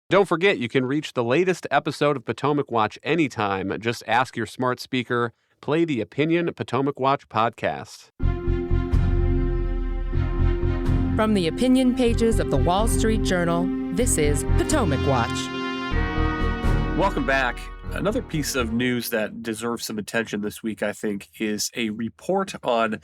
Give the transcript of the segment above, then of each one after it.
Don't forget, you can reach the latest episode of Potomac Watch anytime. Just ask your smart speaker, play the Opinion Potomac Watch podcast. From the opinion pages of the Wall Street Journal, this is Potomac Watch. Welcome back. Another piece of news that deserves some attention this week, I think, is a report on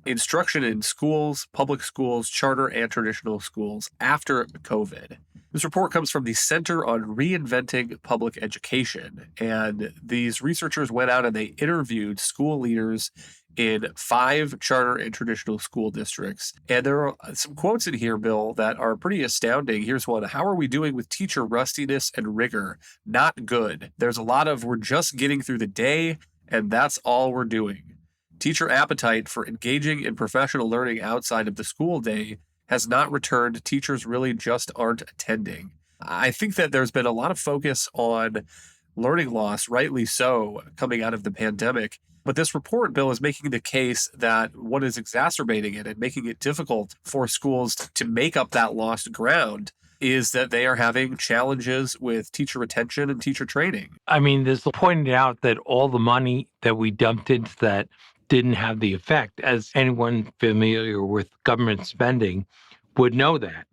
instruction in schools, public schools, charter and traditional schools after COVID. This report comes from the Center on Reinventing Public Education, and these researchers went out and they interviewed school leaders in 5 charter and traditional school districts. And there are some quotes in here, Bill, that are pretty astounding. Here's one. How are we doing with teacher rustiness and rigor? Not good. There's a lot of we're just getting through the day, and that's all we're doing. Teacher appetite for engaging in professional learning outside of the school day has not returned. Teachers really just aren't attending. I think that there's been a lot of focus on learning loss, rightly so, coming out of the pandemic. But this report, Bill, is making the case that what is exacerbating it and making it difficult for schools to make up that lost ground is that they are having challenges with teacher retention and teacher training. I mean, there's pointed out that all the money that we dumped into that didn't have the effect, as anyone familiar with government spending would know that.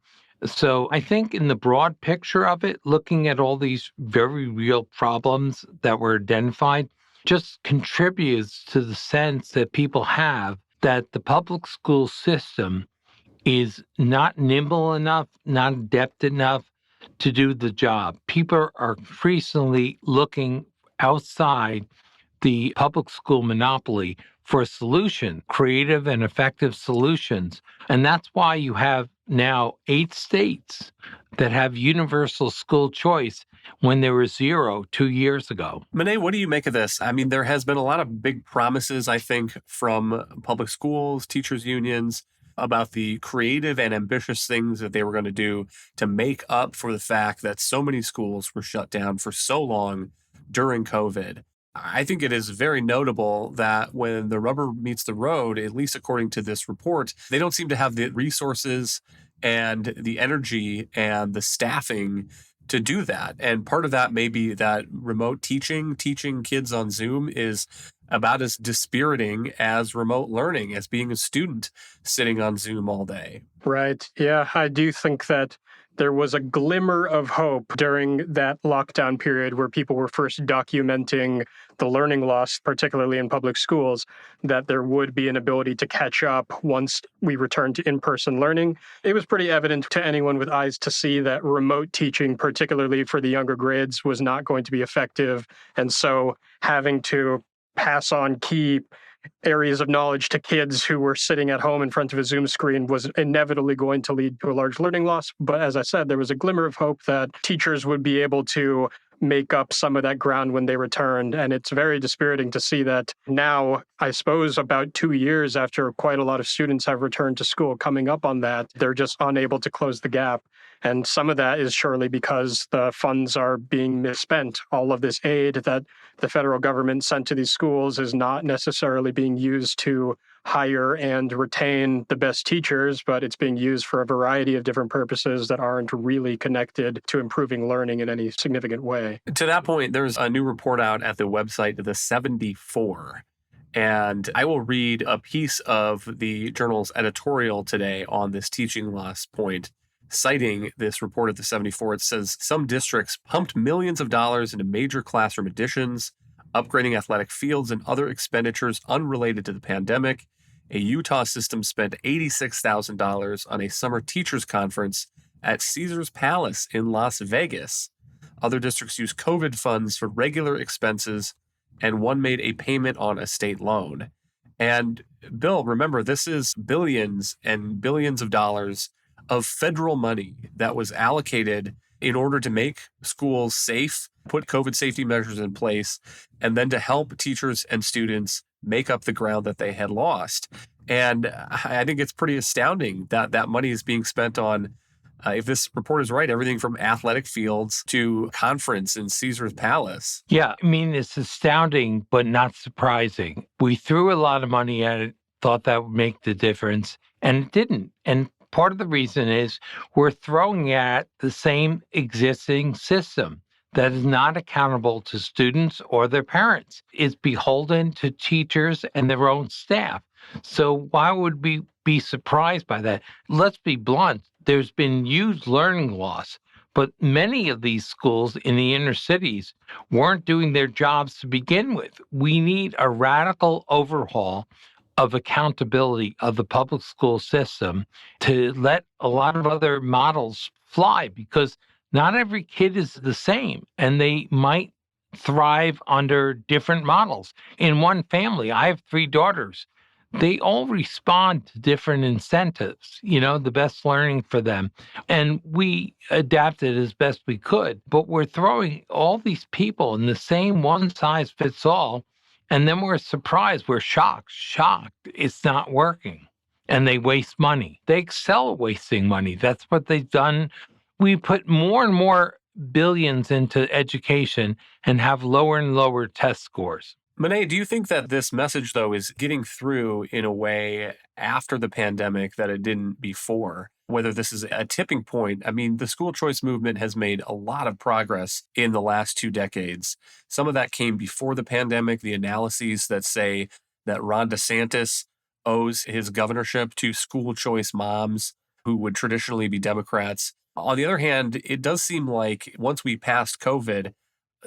So I think in the broad picture of it, looking at all these very real problems that were identified just contributes to the sense that people have that the public school system is not nimble enough, not adept enough to do the job. People are increasingly looking outside the public school monopoly for a solution, creative and effective solutions. And that's why you have now 8 states that have universal school choice when there was 0 2 years ago. Monet, what do you make of this? I mean, there has been a lot of big promises, I think, from public schools, teachers' unions, about the creative and ambitious things that they were going to do to make up for the fact that so many schools were shut down for so long during COVID. I think it is very notable that when the rubber meets the road, at least according to this report, they don't seem to have the resources and the energy and the staffing to do that. And part of that may be that remote teaching kids on Zoom is about as dispiriting as remote learning, as being a student sitting on Zoom all day. Right. Yeah, I do think that there was a glimmer of hope during that lockdown period where people were first documenting the learning loss, particularly in public schools, that there would be an ability to catch up once we returned to in-person learning. It was pretty evident to anyone with eyes to see that remote teaching, particularly for the younger grades, was not going to be effective. And so having to pass on key areas of knowledge to kids who were sitting at home in front of a Zoom screen was inevitably going to lead to a large learning loss. But as I said, there was a glimmer of hope that teachers would be able to make up some of that ground when they returned. And it's very dispiriting to see that now, I suppose about 2 years after quite a lot of students have returned to school, coming up on that, they're just unable to close the gap. And some of that is surely because the funds are being misspent. All of this aid that the federal government sent to these schools is not necessarily being used to hire and retain the best teachers, but it's being used for a variety of different purposes that aren't really connected to improving learning in any significant way. To that point, there's a new report out at the website, the 74. And I will read a piece of the journal's editorial today on this teaching loss point. Citing this report at the 74, it says some districts pumped millions of dollars into major classroom additions, upgrading athletic fields, and other expenditures unrelated to the pandemic. A Utah system spent $86,000 on a summer teachers conference at Caesars Palace in Las Vegas. Other districts used COVID funds for regular expenses, and one made a payment on a state loan. And Bill, remember, this is billions and billions of dollars of federal money that was allocated in order to make schools safe, put COVID safety measures in place, and then to help teachers and students make up the ground that they had lost. And I think it's pretty astounding that that money is being spent on, if this report is right, everything from athletic fields to conference in Caesars Palace. Yeah, I mean, it's astounding, but not surprising. We threw a lot of money at it, thought that would make the difference, and it didn't. And Part of the reason is we're throwing at the same existing system that is not accountable to students or their parents. It's beholden to teachers and their own staff. So why would we be surprised by that? Let's be blunt. There's been huge learning loss, but many of these schools in the inner cities weren't doing their jobs to begin with. We need a radical overhaul of accountability of the public school system to let a lot of other models fly, because not every kid is the same and they might thrive under different models. In one family, I have 3 daughters. They all respond to different incentives, the best learning for them. And we adapted as best we could, but we're throwing all these people in the same one size fits all. And then we're surprised, we're shocked, it's not working. And they waste money. They excel at wasting money. That's what they've done. We put more and more billions into education and have lower and lower test scores. Monet, do you think that this message, though, is getting through in a way after the pandemic that it didn't before? Whether this is a tipping point? I mean, the school choice movement has made a lot of progress in the last 2 decades. Some of that came before the pandemic, the analyses that say that Ron DeSantis owes his governorship to school choice moms who would traditionally be Democrats. On the other hand, it does seem like once we passed COVID,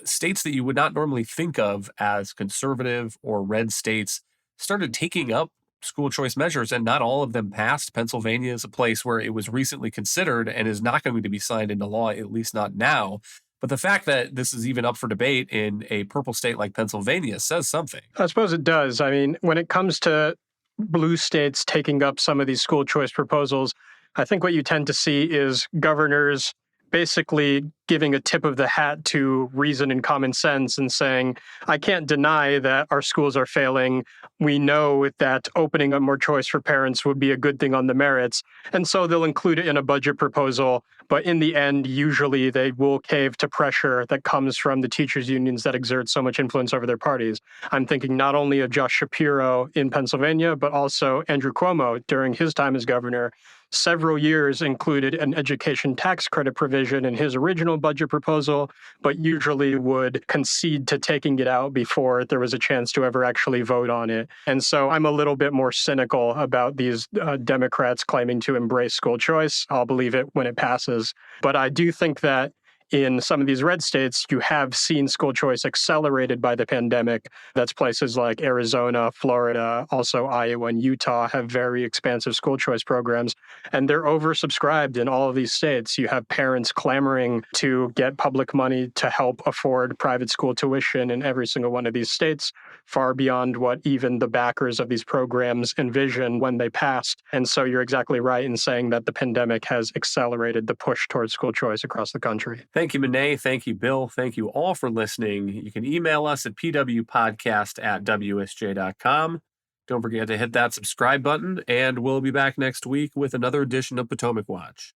states that you would not normally think of as conservative or red states started taking up school choice measures, and not all of them passed. Pennsylvania is a place where it was recently considered and is not going to be signed into law, at least not now. But the fact that this is even up for debate in a purple state like Pennsylvania says something. I suppose it does. I mean, when it comes to blue states taking up some of these school choice proposals, I think what you tend to see is governors basically giving a tip of the hat to reason and common sense and saying, I can't deny that our schools are failing. We know that opening up more choice for parents would be a good thing on the merits. And so they'll include it in a budget proposal. But in the end, usually they will cave to pressure that comes from the teachers' unions that exert so much influence over their parties. I'm thinking not only of Josh Shapiro in Pennsylvania, but also Andrew Cuomo during his time as governor. Several years included an education tax credit provision in his original budget proposal, but usually would concede to taking it out before there was a chance to ever actually vote on it. And so I'm a little bit more cynical about these Democrats claiming to embrace school choice. I'll believe it when it passes. But I do think that in some of these red states, you have seen school choice accelerated by the pandemic. That's places like Arizona, Florida, also Iowa and Utah have very expansive school choice programs, and they're oversubscribed in all of these states. You have parents clamoring to get public money to help afford private school tuition in every single one of these states, far beyond what even the backers of these programs envisioned when they passed. And so you're exactly right in saying that the pandemic has accelerated the push towards school choice across the country. Thank you, Monet. Thank you, Bill. Thank you all for listening. You can email us at pwpodcast@wsj.com. Don't forget to hit that subscribe button, and we'll be back next week with another edition of Potomac Watch.